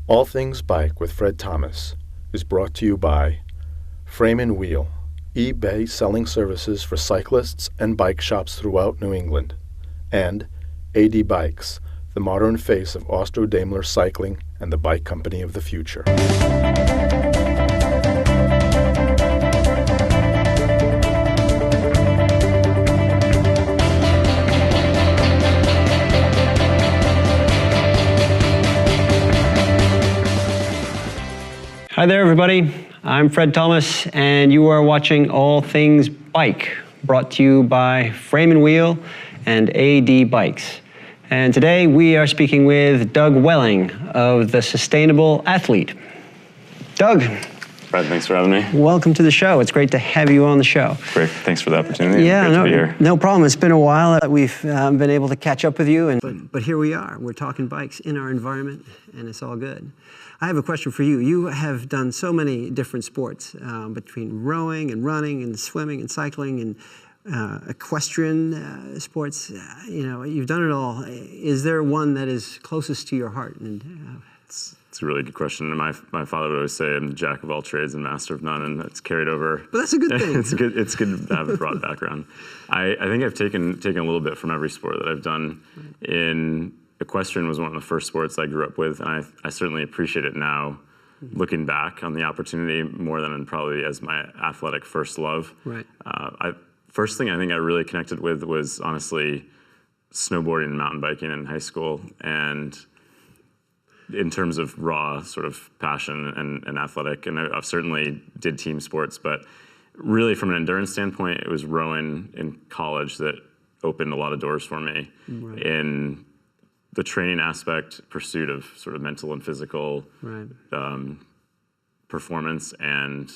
All Things Bike with Fred Thomas is brought to you by Frame and Wheel, eBay selling services for cyclists and bike shops throughout New England, and AD Bikes, the modern face of Austro-Daimler cycling and the bike company of the future. Hi there, everybody. I'm Fred Thomas, and you are watching All Things Bike, brought to you by Frame and Wheel and AD Bikes. And today we are speaking with Doug Welling of The Sustainable Athlete. Doug. Fred, thanks for having me. Welcome to the show. It's great to have you on the show. Great, thanks for the opportunity. Yeah, great to be here. No problem. It's been a while that we've been able to catch up with you, but here we are. We're talking bikes in our environment, and it's all good. I have a question for you. You have done so many different sports, between rowing and running and swimming and cycling and equestrian sports. You've done it all. Is there one that is closest to your heart? And It's a really good question. And my father would always say, I'm jack of all trades and master of none, and that's carried over. But that's a good thing. It's good to have a broad background. I think I've taken a little bit from every sport that I've done. Equestrian was one of the first sports I grew up with, and I certainly appreciate it now, looking back on the opportunity more than probably as my athletic first love. Right. First thing I think I really connected with was honestly snowboarding and mountain biking in high school, and in terms of raw sort of passion and athletic, and I certainly did team sports, but really from an endurance standpoint, it was rowing in college that opened a lot of doors for me. Right. In the training aspect, pursuit of sort of mental and physical performance, and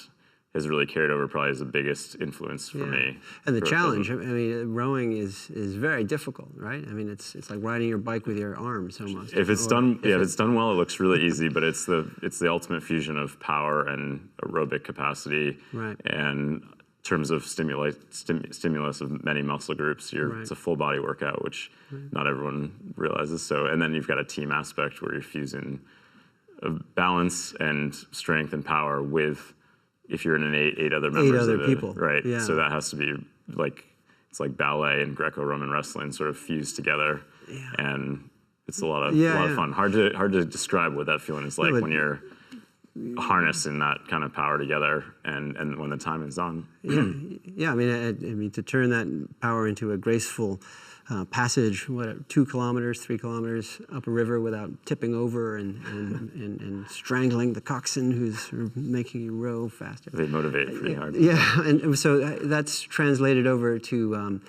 has really carried over probably as the biggest influence for me. And the challenge, I mean, rowing is very difficult, right? I mean, it's like riding your bike with your arms almost. If it's done well, it looks really easy, but it's the ultimate fusion of power and aerobic capacity. Right. And in terms of stimulus of many muscle groups, it's a full body workout, which not everyone realizes. So, and then you've got a team aspect where you're fusing balance and strength and power with, if you're in an eight other members of people, right? Yeah. So that has to be it's like ballet and Greco-Roman wrestling sort of fused together, and it's a lot of fun. Hard to describe what that feeling is like when you're harnessing that kind of power together, and when the time is on. I mean, to turn that power into a graceful passage, 2 kilometers, 3 kilometers up a river without tipping over and strangling the coxswain who's making you row faster. They motivate pretty hard. Yeah, and so that's translated over to,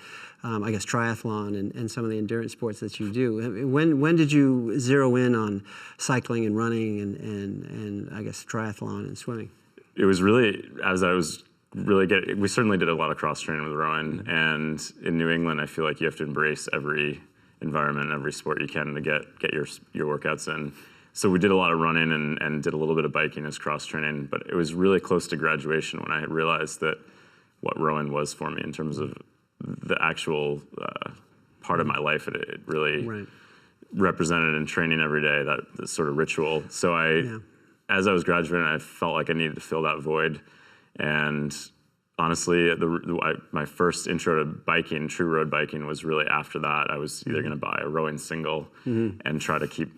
I guess, triathlon and some of the endurance sports that you do. When did you zero in on cycling and running and I guess triathlon and swimming? It was really, as I was we certainly did a lot of cross training with rowing, and in New England, I feel like you have to embrace every environment, every sport you can to get your workouts in. So we did a lot of running and did a little bit of biking as cross training, but it was really close to graduation when I realized that what rowing was for me in terms of the actual part of my life. It really represented in training every day, that sort of ritual. So as I was graduating, I felt like I needed to fill that void. And honestly, my first intro to biking, true road biking, was really after that. I was either going to buy a rowing single and try to keep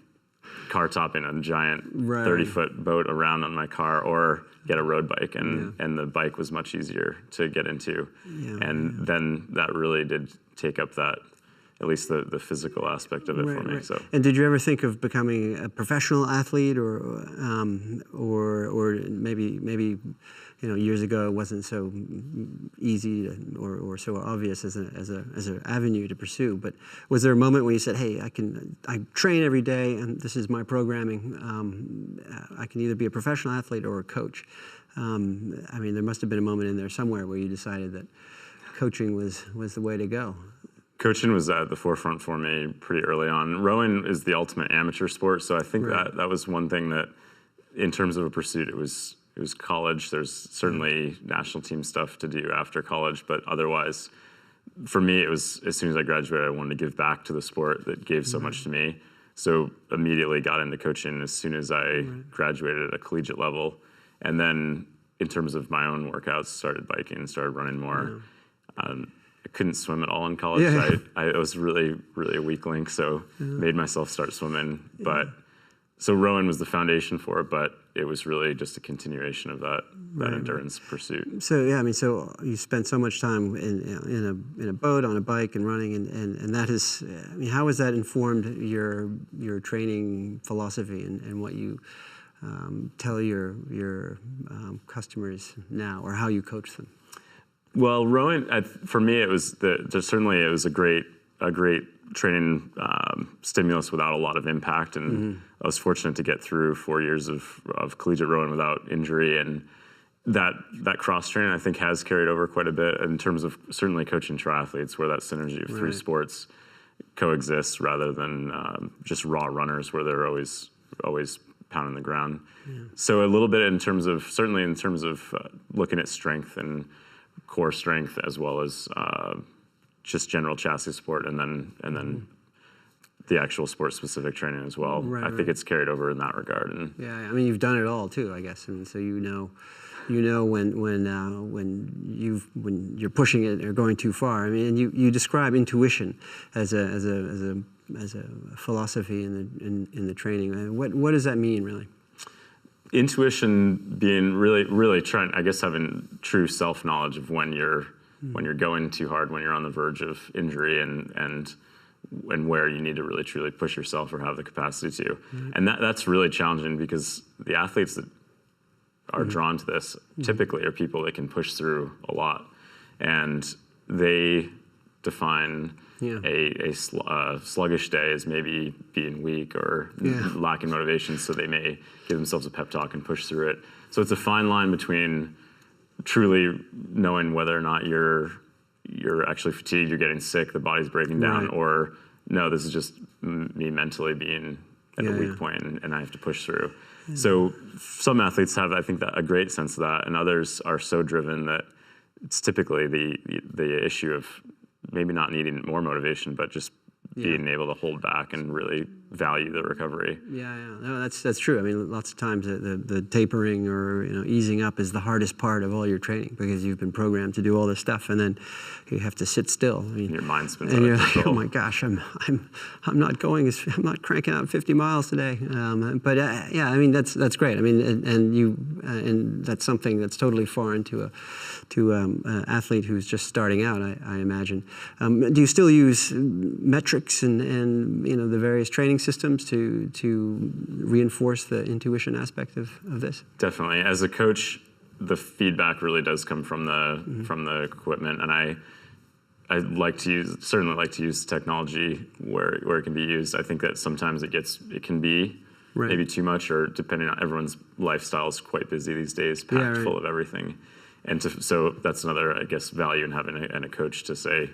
car topping a giant 30-foot boat around on my car, or get a road bike, and the bike was much easier to get into. Then that really did take up that, at least the physical aspect of it for me. So. And did you ever think of becoming a professional athlete, or maybe years ago it wasn't so easy or so obvious as an avenue to pursue? But was there a moment where you said, "Hey, I train every day, and this is my programming. I can either be a professional athlete or a coach"? I mean, there must have been a moment in there somewhere where you decided that coaching was the way to go. Coaching was at the forefront for me pretty early on. Rowing is the ultimate amateur sport, so I think that was one thing that, in terms of a pursuit, it was college. There's certainly national team stuff to do after college, but otherwise, for me, it was as soon as I graduated, I wanted to give back to the sport that gave so much to me. So immediately got into coaching as soon as I graduated at a collegiate level. And then in terms of my own workouts, started biking, started running more. I couldn't swim at all in college. I was really, really a weak link, so made myself start swimming. But so rowing was the foundation for it, but it was really just a continuation of that endurance pursuit. So yeah, I mean, so you spent so much time in a boat, on a bike, and running, and that is, I mean, how has that informed your training philosophy and what you tell your customers now, or how you coach them? Well, rowing for me, it was certainly it was a great training stimulus without a lot of impact, and I was fortunate to get through 4 years of collegiate rowing without injury, and that cross training I think has carried over quite a bit in terms of certainly coaching triathletes, where that synergy of three sports coexists rather than just raw runners where they're always pounding the ground. So a little bit in terms of looking at strength and core strength as well as just general chassis support, and then the actual sport-specific training as well. I think it's carried over in that regard. And I mean, you've done it all too, I guess, and so you know when you're pushing it or going too far. I mean, and you describe intuition as a philosophy in the training. What does that mean, really? Intuition being really trying, I guess, having true self-knowledge of when you're going too hard, when you're on the verge of injury, and where you need to really truly push yourself or have the capacity to. And that's really challenging, because the athletes that are drawn to this typically are people that can push through a lot, and they define a sluggish day as maybe being weak or lacking motivation, so they may give themselves a pep talk and push through it. So it's a fine line between truly knowing whether or not you're actually fatigued, you're getting sick, the body's breaking down, or no, this is just me mentally being at a weak point, and I have to push through. So some athletes have, I think, a great sense of that, and others are so driven that it's typically the issue of maybe not needing more motivation, but just being able to hold back and really value the recovery. No, that's true. I mean, lots of times the tapering or easing up is the hardest part of all your training, because you've been programmed to do all this stuff, and then you have to sit still. I mean, your mind spins and out you're of like, control. oh my gosh, I'm not cranking out 50 miles today. But I mean, that's great. I mean, and that's something that's totally foreign to an athlete who's just starting out, I imagine. Do you still use metrics and the various training systems to reinforce the intuition aspect of this? Definitely. As a coach, the feedback really does come from the equipment, and I certainly like to use technology where it can be used. I think that sometimes it can be maybe too much, or depending on everyone's lifestyle is quite busy these days, packed full of everything. And so that's another, I guess, value in having a coach to say,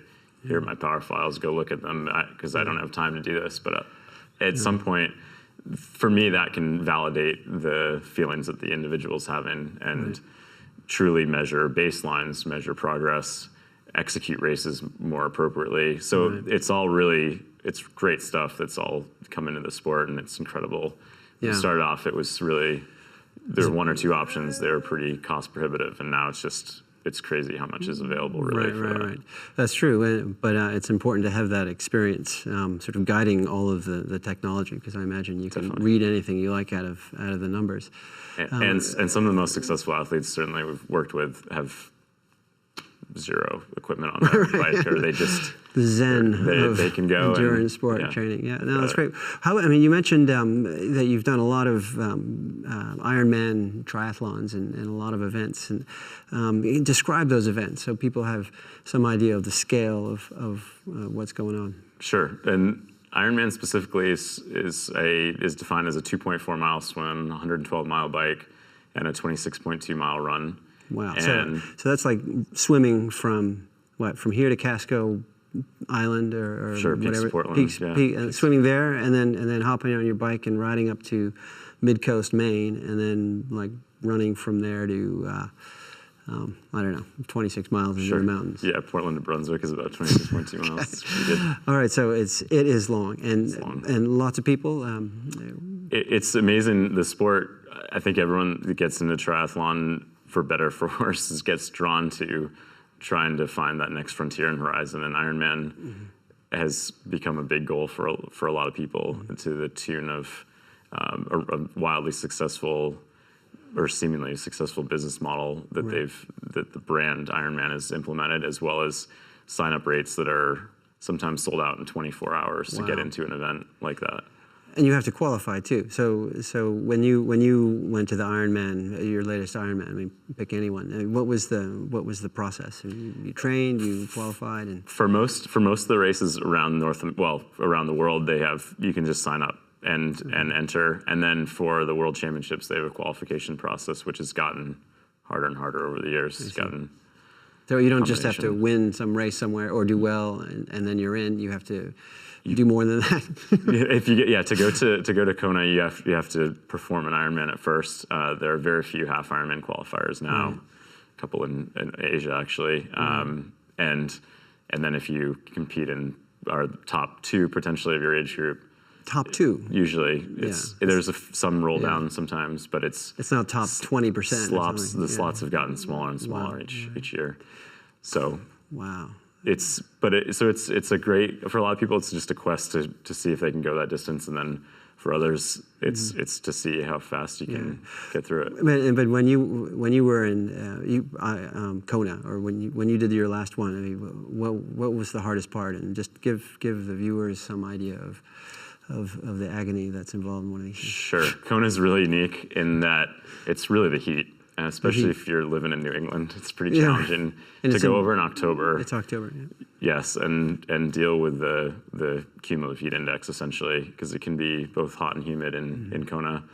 here are my power files, go look at them, because I don't have time to do this. But at some point, for me, that can validate the feelings that the individual's having, and truly measure baselines, measure progress, execute races more appropriately. So it's great stuff that's all come into the sport, and it's incredible. When we started off, it was really, there were one or two options. They were pretty cost prohibitive, and now it's crazy how much is available for that. That's true, but it's important to have that experience sort of guiding all of the technology, because I imagine you can read anything you like out of the numbers. And some of the most successful athletes certainly we've worked with have zero equipment on their bike, or they just the zen they can go endurance sport training. That's great. I mean, you mentioned that you've done a lot of Ironman triathlons and a lot of events, and describe those events so people have some idea of the scale of what's going on. Sure. And Ironman specifically is defined as a 2.4 mile swim, 112 mile bike, and a 26.2 mile run. Wow. So that's like swimming from here to Casco Island or whatever. Portland. Swimming there, and then hopping on your bike and riding up to Mid-Coast, Maine, and then like running from there to I don't know, 26 miles into the mountains. Yeah, Portland to Brunswick is about 26.2 miles. Okay. It's pretty good. All right, so it is long, and lots of people. It's amazing, the sport. I think everyone that gets into triathlon, for better or for worse, gets drawn to trying to find that next frontier and horizon. And Ironman has become a big goal for a lot of people, to the tune of a wildly successful or seemingly successful business model that that the brand Ironman has implemented, as well as sign-up rates that are sometimes sold out in 24 hours to get into an event like that. And you have to qualify too. So when you went to the Ironman, your latest Ironman, I mean, pick anyone. I mean, what was the process? You trained, you qualified, and for most of the races around around the world, you can just sign up and enter. And then for the World Championships, they have a qualification process, which has gotten harder and harder over the years. It's gotten so you don't just have to win some race somewhere or do well and then you're in. You have to do more than that. If you get to go to Kona, you have to perform an Ironman at first. There are very few half Ironman qualifiers now, a couple in Asia actually, and then if you compete in our top 2 potentially of your age group. Top 2. Usually, there's some roll down sometimes, but it's not top 20%. The slots have gotten smaller and smaller each year. So wow. It's a great, for a lot of people, it's just a quest to see if they can go that distance, and then for others, it's to see how fast you can get through it. But when you were in Kona, or when you did your last one, I mean, what was the hardest part? And just give the viewers some idea of the agony that's involved in one of these things. Sure. Kona is really unique in that it's really the heat. And especially if you're living in New England, it's pretty challenging to go over in October. It's October, Yes, and deal with the cumulative heat index, essentially, because it can be both hot and humid in Kona.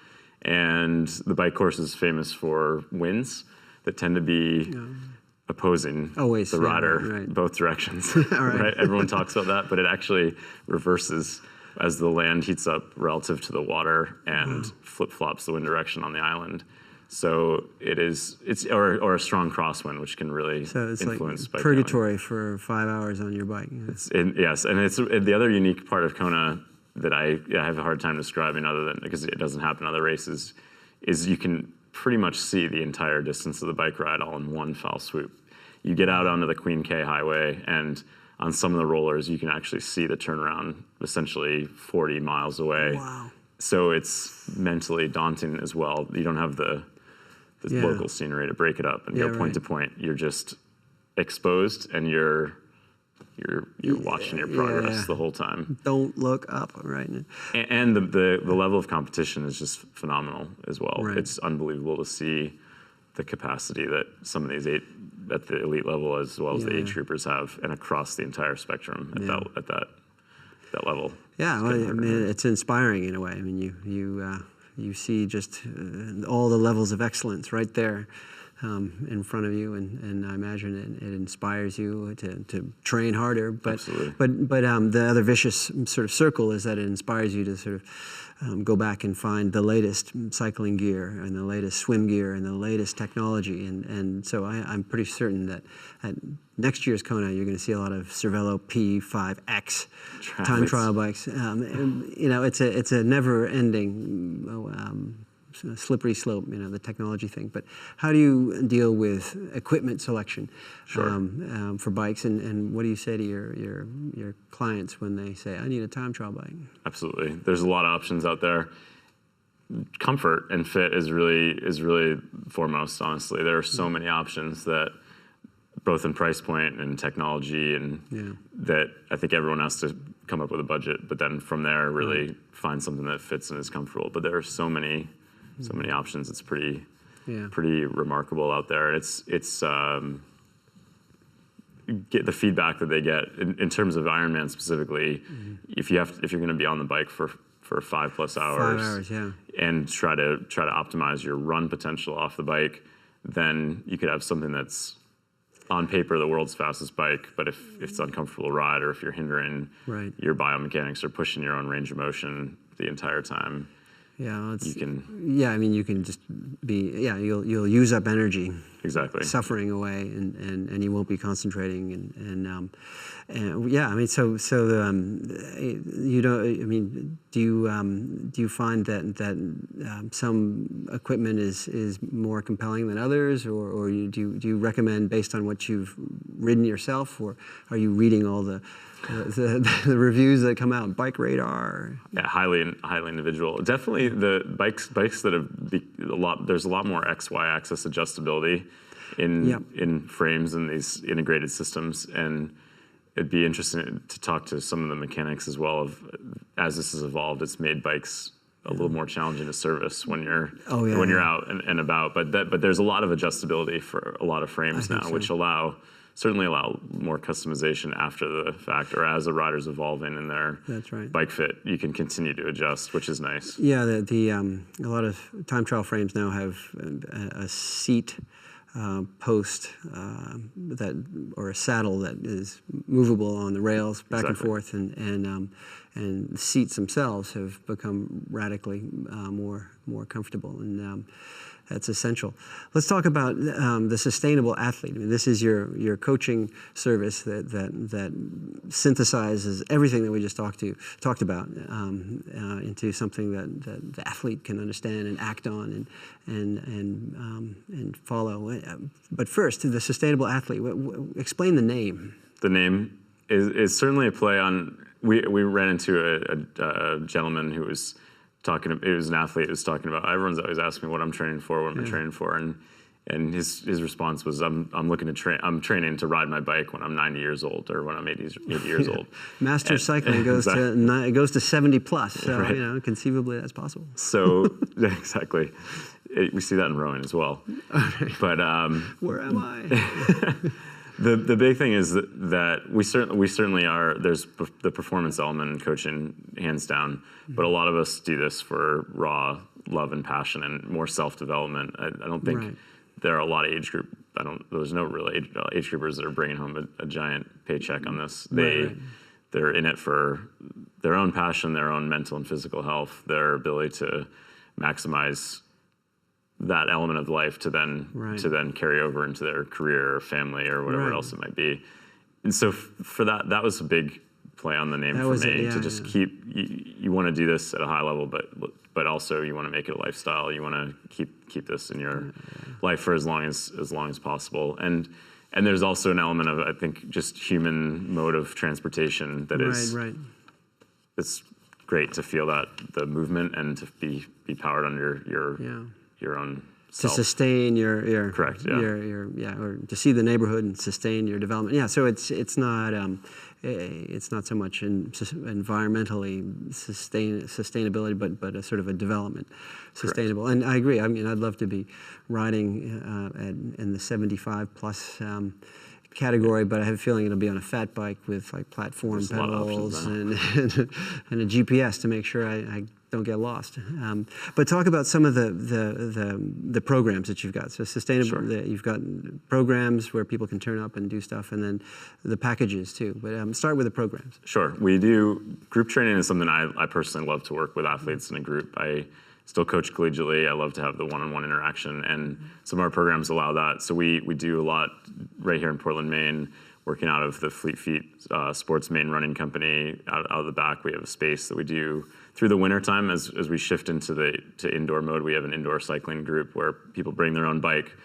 And the bike course is famous for winds that tend to be opposing the rider both directions. Right? Everyone talks about that, but it actually reverses as the land heats up relative to the water and flip-flops the wind direction on the island. So it's a strong crosswind, which can really influence like purgatory for 5 hours on your bike. Yes, and it's the other unique part of Kona that I have a hard time describing, other than because it doesn't happen in other races, is you can pretty much see the entire distance of the bike ride all in one foul swoop. You get out onto the Queen K Highway, and on some of the rollers, you can actually see the turnaround essentially 40 miles away. Wow. So it's mentally daunting as well. You don't have the local scenery to break it up and go point to point. You're just exposed, and you're watching your progress the whole time. Don't look up, right? And the level of competition is just phenomenal as well. Right. It's unbelievable to see the capacity that some of these at the elite level, as well as the age groupers have, and across the entire spectrum at that level. Yeah, well, I mean, it's inspiring in a way. I mean, you see just all the levels of excellence right there in front of you, and I imagine it inspires you to train harder. But Absolutely. but the other vicious sort of circle is that it inspires you to sort of go back and find the latest cycling gear and the latest swim gear and the latest technology, and so I'm pretty certain that at next year's Kona you're going to see a lot of Cervelo P5X time trial bikes. It's a never-ending slippery slope, the technology thing. But how do you deal with equipment selection for bikes, and what do you say to your clients when they say, I need a time trial bike? Absolutely. There's a lot of options out there. Comfort and fit is really foremost, honestly. There are so many options that, both in price point and technology, and that I think everyone has to come up with a budget, but then from there really find something that fits and is comfortable. But there are so many options. It's pretty remarkable out there. It's get the feedback that they get in terms of Ironman specifically. If you're going to be on the bike for 5+ hours, and try to optimize your run potential off the bike, then you could have something that's on paper the world's fastest bike, but if it's uncomfortable to ride, or if you're hindering your biomechanics or pushing your own range of motion the entire time, you can just be you'll use up energy Exactly. suffering away, and you won't be concentrating, and yeah, I mean, so you don't. I mean, do you find that some equipment is more compelling than others, or do you recommend based on what you've ridden yourself, or are you reading all the reviews that come out? Bike Radar. Yeah, highly individual. Definitely the bikes that have there's a lot more XY axis adjustability in frames and these integrated systems, and it'd be interesting to talk to some of the mechanics as well. As this has evolved, it's made bikes a little more challenging to service when you're you're out and about. But there's a lot of adjustability for a lot of frames now, which certainly allow more customization after the fact, or as a rider's evolving in their bike fit, you can continue to adjust, which is nice. Yeah, a lot of time trial frames now have a seat post or a saddle that is movable on the rails back and forth, and the seats themselves have become radically more comfortable, and that's essential. Let's talk about the sustainable athlete. I mean, this is your coaching service that synthesizes everything that we just talked about into something that the athlete can understand and act on and follow. But first, the sustainable athlete. Explain the name. The name is certainly a play on. We ran into a gentleman who was talking. It was an athlete who was talking about. Everyone's always asking me what I'm training for, what I'm training for, and his response was, I'm looking to train. I'm training to ride my bike when I'm 90 years old or when I'm 80 years old. Master cycling goes to 70 plus, so conceivably that's possible. So exactly, we see that in rowing as well. Okay. But where am I? The big thing is that we certainly are. There's the performance element in coaching, hands down. But a lot of us do this for raw love and passion and more self-development. I don't think there are a lot of age group. There's no real age groupers that are bringing home a giant paycheck on this. They're in it for their own passion, their own mental and physical health, their ability to maximize that element of life to then carry over into their career or family or whatever else it might be. And so for that was a big play on the name for me, to just keep, you want to do this at a high level, but also you want to make it a lifestyle. You want to keep this in your life for as long as possible. And there's also an element of, I think, just human mode of transportation that is it's great to feel that the movement and to be powered under your own self. To sustain your correct, or to see the neighborhood and sustain your development. Yeah, so it's not so much environmentally sustainability, but a sort of a development, sustainable. And I agree. I mean, I'd love to be riding in the 75 plus category, but I have a feeling it'll be on a fat bike with like platform pedals and a GPS to make sure I don't get lost. But talk about some of the programs that you've got. So sustainable, you've got programs where people can turn up and do stuff, and then the packages too. But start with the programs. Sure. We do group training is something I personally love to work with athletes in a group. I still coach collegiately. I love to have the one-on-one interaction, and some of our programs allow that. So we do a lot right here in Portland, Maine, working out of the Fleet Feet Sports Maine Running Company. Out of the back, we have a space that we do through the wintertime as we shift to indoor mode. We have an indoor cycling group where people bring their own bike.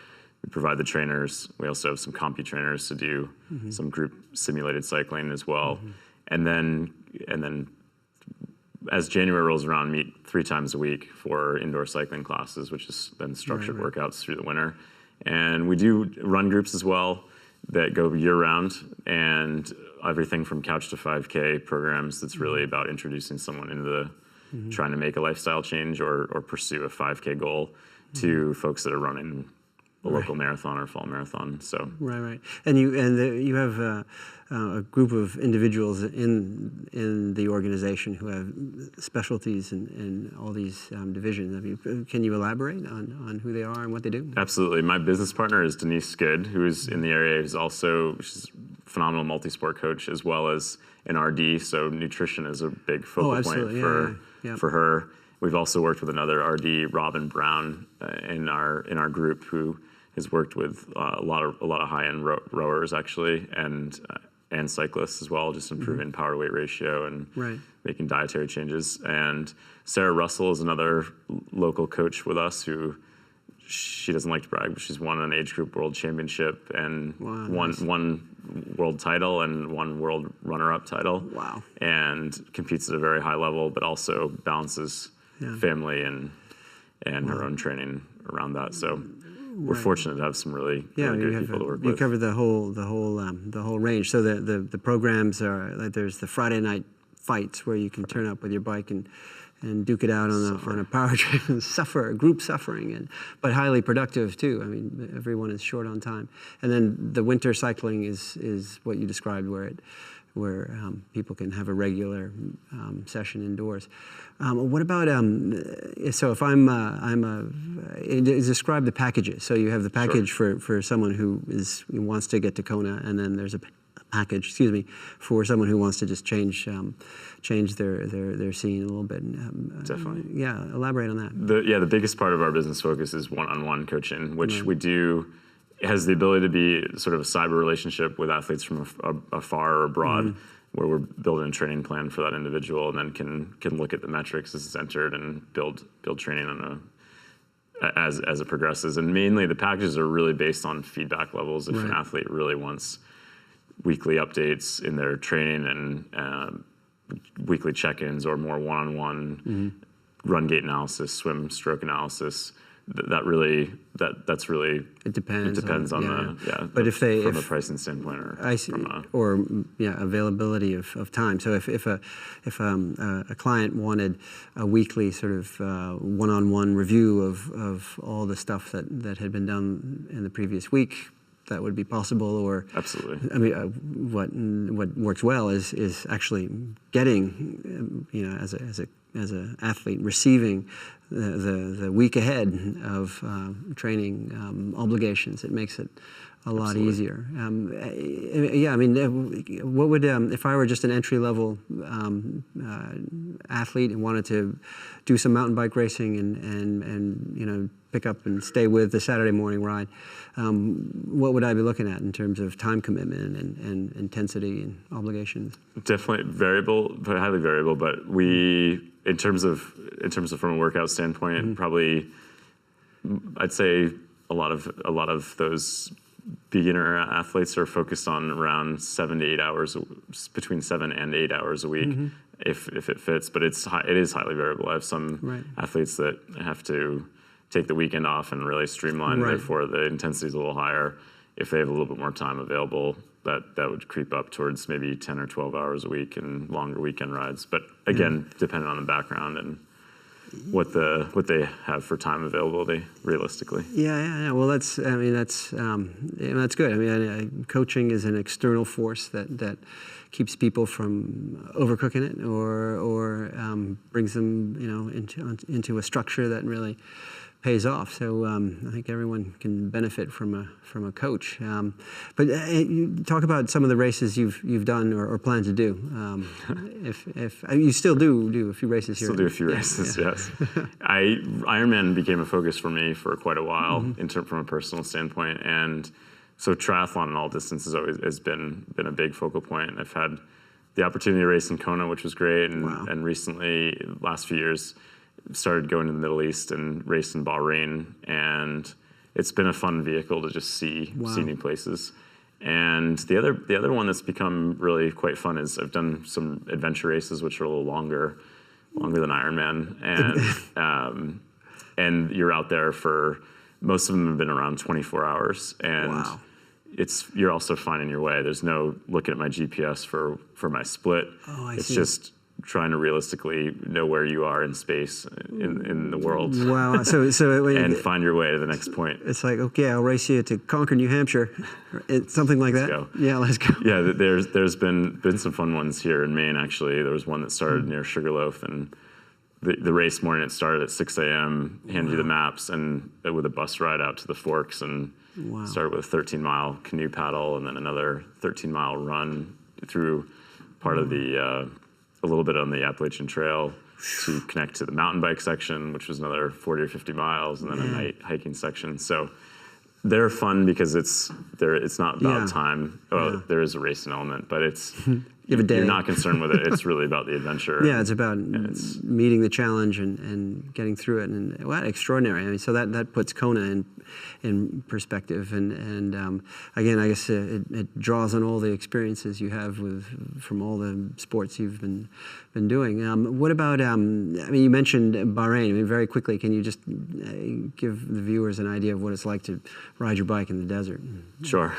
We provide the trainers. We also have some compy trainers to do some group simulated cycling as well. And then as January rolls around, meet 3 times a week for indoor cycling classes, which is then structured workouts through the winter. And we do run groups as well that go year-round, and everything from couch to 5K programs that's really about introducing someone into trying to make a lifestyle change or pursue a 5K goal to folks that are running a local marathon or fall marathon. So and you have a group of individuals in the organization who have specialties in all these divisions. I mean, can you elaborate on who they are and what they do? Absolutely. My business partner is Denise Skid, who is in the area. She's a phenomenal multi-sport coach as well as an RD. So nutrition is a big focal point for her. We've also worked with another RD, Robin Brown, in our group, who has worked with a lot of high-end rowers actually, and cyclists as well, just improving power to weight ratio and making dietary changes. And Sarah Russell is another local coach with us who, she doesn't like to brag, but she's won an age group world championship and one world title and one world runner-up title. Wow. And competes at a very high level, but also balances family and her own training around that. So we're fortunate to have some really good people to work with. You cover the whole range. So the programs are like, there's the Friday night fights where you can turn up with your bike and duke it out on a power trip and group suffering, but highly productive too. I mean, everyone is short on time. And then the winter cycling is what you described, where people can have a regular session indoors. What about so if describe the packages. So you have the package for someone who wants to get to Kona, and then there's a package, for someone who wants to just change their scene a little bit. Definitely. Yeah, elaborate on that. The biggest part of our business focus is one-on-one coaching, which we do. It has the ability to be sort of a cyber relationship with athletes from afar or abroad, where we're building a training plan for that individual, and then can look at the metrics as it's entered and build training on as it progresses. And mainly the packages are really based on feedback levels. If an athlete really wants weekly updates in their training and weekly check-ins or more one-on-one run gate analysis, swim stroke analysis, that's really it depends on but from a pricing standpoint or availability of time. So if a client wanted a weekly sort of one-on-one review of all the stuff that had been done in the previous week, that would be possible. Or absolutely. I mean, what works well is actually getting as an athlete receiving the week ahead of training obligations. It makes it a lot easier. I mean, what would if I were just an entry-level athlete and wanted to do some mountain bike racing and pick up and stay with the Saturday morning ride, what would I be looking at in terms of time commitment and intensity and obligations? Definitely variable, but highly variable. But in terms of from a workout standpoint, probably I'd say a lot of those beginner athletes are focused on around 7 to 8 hours, between 7 and 8 hours a week, if it fits. But it is highly variable. I have some athletes that have to take the weekend off and really streamline. Therefore, the intensity is a little higher. If they have a little bit more time available, that would creep up towards maybe 10 or 12 hours a week and longer weekend rides. But again, depending on the background and what they have for time availability realistically. Yeah. Well, that's good. I mean, coaching is an external force that keeps people from overcooking it or brings them into a structure that really pays off. So I think everyone can benefit from a coach. But you talk about some of the races you've done or plan to do. If you still do a few races here. Still do a few races, yes. Ironman became a focus for me for quite a while from a personal standpoint, and so triathlon in all distances has been a big focal point. I've had the opportunity to race in Kona, which was great, and recently, last few years, started going to the Middle East and raced in Bahrain, and it's been a fun vehicle to just see new places. And the other one that's become really quite fun is I've done some adventure races, which are a little longer than Ironman, and you're out there for, most of them have been around 24 hours, and you're also finding your way. There's no looking at my GPS for my split. It's just trying to realistically know where you are in space in the world. Wow! So and find your way to the next point. It's like, okay, I'll race you to Concord, New Hampshire, something like that. Let's go. Yeah, let's go. Yeah, there's been some fun ones here in Maine. Actually, there was one that started near Sugarloaf, and the race morning it started at 6 a.m. Handed you the maps and with a bus ride out to the Forks, and started with a 13-mile canoe paddle, and then another 13-mile run through part of the. A little bit on the Appalachian Trail to connect to the mountain bike section, which was another 40 or 50 miles, and then a night hiking section. So they're fun because it's not about Yeah. time. Well, Yeah. there is a racing element, but it's You have a day. you're not concerned with it. It's really about the adventure. Yeah, it's about it's- meeting the challenge and getting through it, and wow, extraordinary. I mean, so that puts Kona in perspective, and again, I guess it draws on all the experiences you have from all the sports you've been doing. What about? I mean, you mentioned Bahrain. I mean, very quickly, can you just give the viewers an idea of what it's like to ride your bike in the desert? Sure.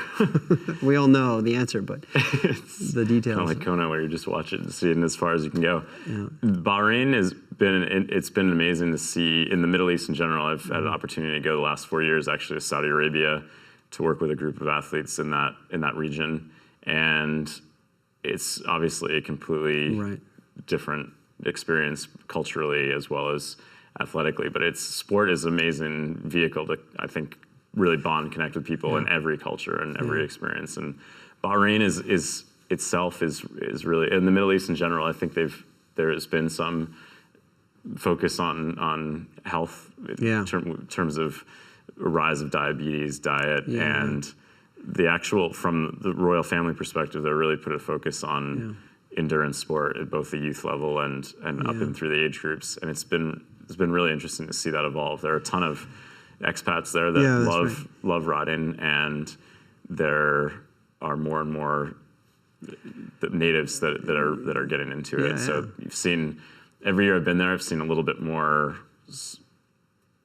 We all know the answer, but the details. Kind of like Kona, where you just watch it and see it as far as you can go. Yeah. Bahrain it's been amazing to see in the Middle East in general. I've had an opportunity to go the last 4 years actually to Saudi Arabia to work with a group of athletes in that region, and it's obviously a completely different experience culturally as well as athletically. But sport is an amazing vehicle to, I think, really bond and connect with people in every culture and every experience. And Bahrain is itself is really, in the Middle East in general, I think there has been some focus on health in terms of a rise of diabetes, diet, and the actual, from the royal family perspective, they really put a focus on endurance sport at both the youth level and up and through the age groups. And it's been really interesting to see that evolve. There are a ton of expats there that love riding, and there are more and more the natives that are getting into it. So you've seen, every year I've been there, I've seen a little bit more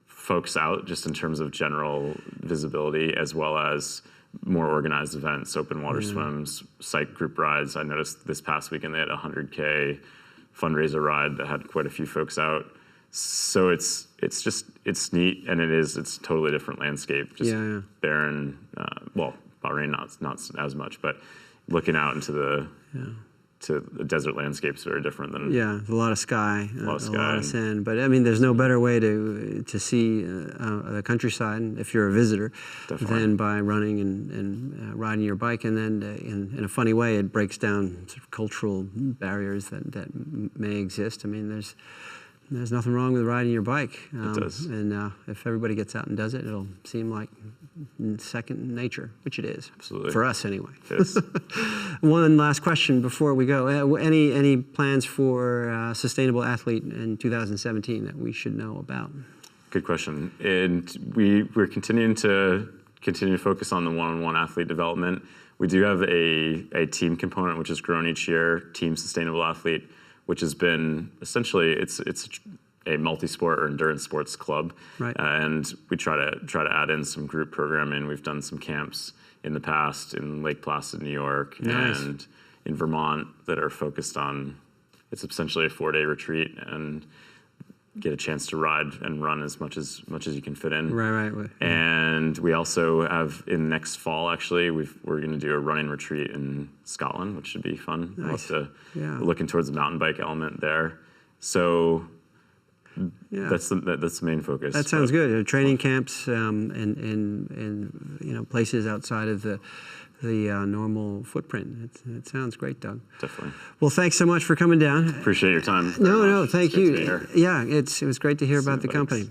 folks out just in terms of general visibility, as well as more organized events, open water swims, cycle group rides. I noticed this past weekend they had a 100K fundraiser ride that had quite a few folks out. So it's neat, and it's a totally different landscape. Just barren, well, Bahrain not as much, but looking out into the desert landscape is very different than a lot of sky, a lot of sand. But I mean, there's no better way to see the countryside if you're a visitor than by running and riding your bike. And then in a funny way, it breaks down sort of cultural barriers that may exist. I mean, there's nothing wrong with riding your bike. It does. And if everybody gets out and does it, it'll seem like second nature, which it is. Absolutely. For us, anyway. It is. One last question before we go. Any plans for Sustainable Athlete in 2017 that we should know about? Good question. And we're continuing to focus on the one-on-one athlete development. We do have a team component, which has grown each year, Team Sustainable Athlete, which has been essentially, it's a multi-sport or endurance sports club. Right. And we try to add in some group programming. We've done some camps in the past in Lake Placid, New York, and in Vermont that are focused on, it's essentially a 4-day retreat, and get a chance to ride and run as much as you can fit in. Right. And we also have, in next fall, actually, we're going to do a running retreat in Scotland, which should be fun. Nice. We'll have to looking towards the mountain bike element there. So that's the main focus. That sounds good. Training camps in places outside of the normal footprint. It sounds great, Doug. Definitely. Well, thanks so much for coming down. Appreciate your time. No, thank you. Here. Yeah, it was great to hear about the company.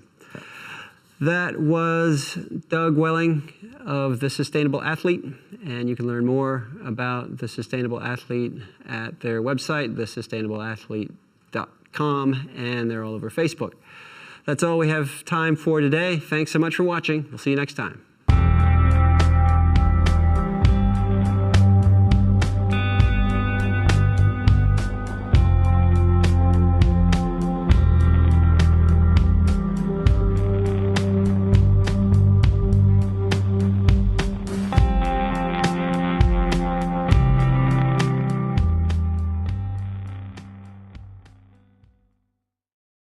That was Doug Welling of The Sustainable Athlete, and you can learn more about The Sustainable Athlete at their website, thesustainableathlete.com, and they're all over Facebook. That's all we have time for today. Thanks so much for watching. We'll see you next time.